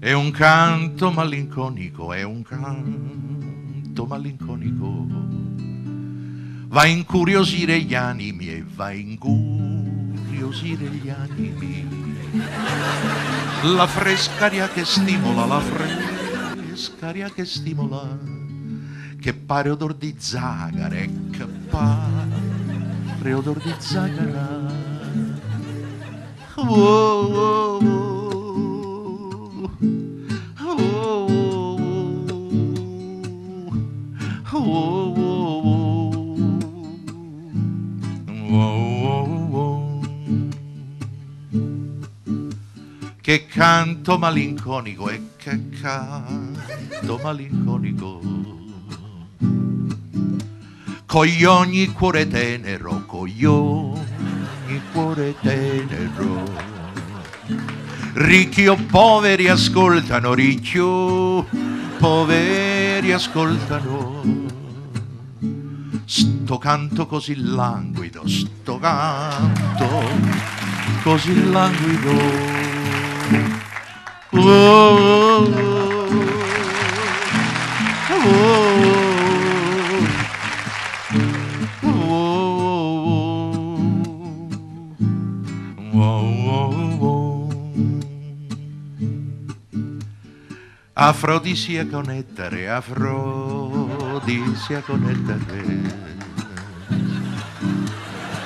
È un canto malinconico, è un canto malinconico. Va a incuriosire gli animi e va a incuriosire gli animi. La fresca aria che stimola, la fresca aria che stimola, che pare odor di zagara e che pare odor di zagara. Oh, oh, oh. Che canto malinconico e che canto malinconico, cogli ogni cuore tenero, cogli ogni cuore tenero. Ricchi o poveri ascoltano, ricchi o poveri ascoltano. Sto canto così languido, sto canto così languido. Oh, oh, oh, oh. Afrodisiaco nettare, afrodisiaco nettare.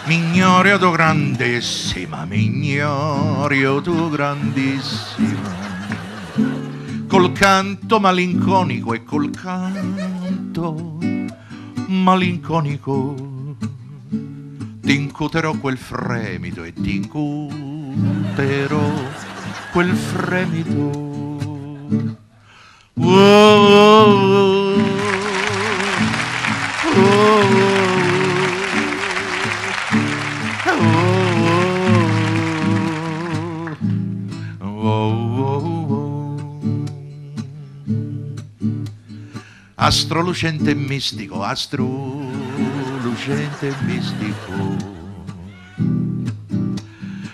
Mignorio tu grandissima, mignorio tu grandissima. Col canto malinconico e col canto malinconico t'incuterò quel fremito e t'incuterò quel fremito. Oh, oh, oh, oh. Astro lucente e mistico, astro lucente e mistico,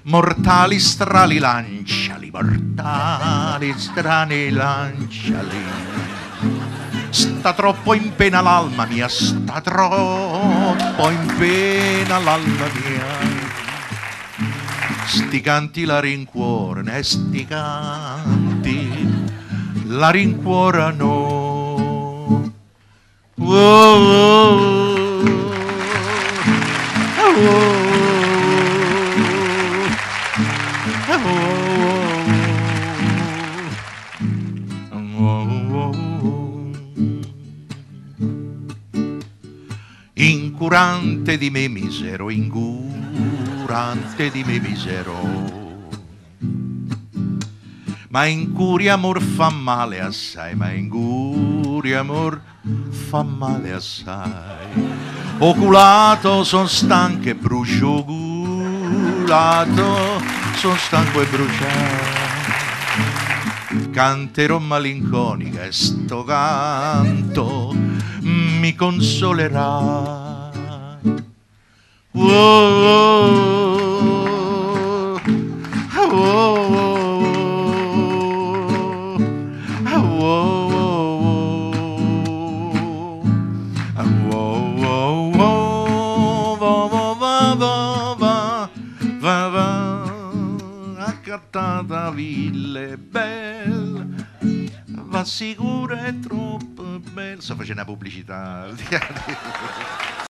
mortali strali lanciali, mortali strani lanciali. Sta troppo in pena l'alma mia, sta troppo in pena l'alma mia. Sti canti la rincuorano e sti canti la rincuorano. Oh, oh, oh, oh, oh. Incurante di me misero, incurante di me misero. Ma incuria amor fa male assai, ma incuria amor fa male assai. Oculato son stanco e brucio, oculato son stanco e bruciato. Canterò malinconica e sto canto mi consolerà. Oh, oh, oh, oh. Accattata ville bella, va sicura e troppo bella. Sto facendo una pubblicità.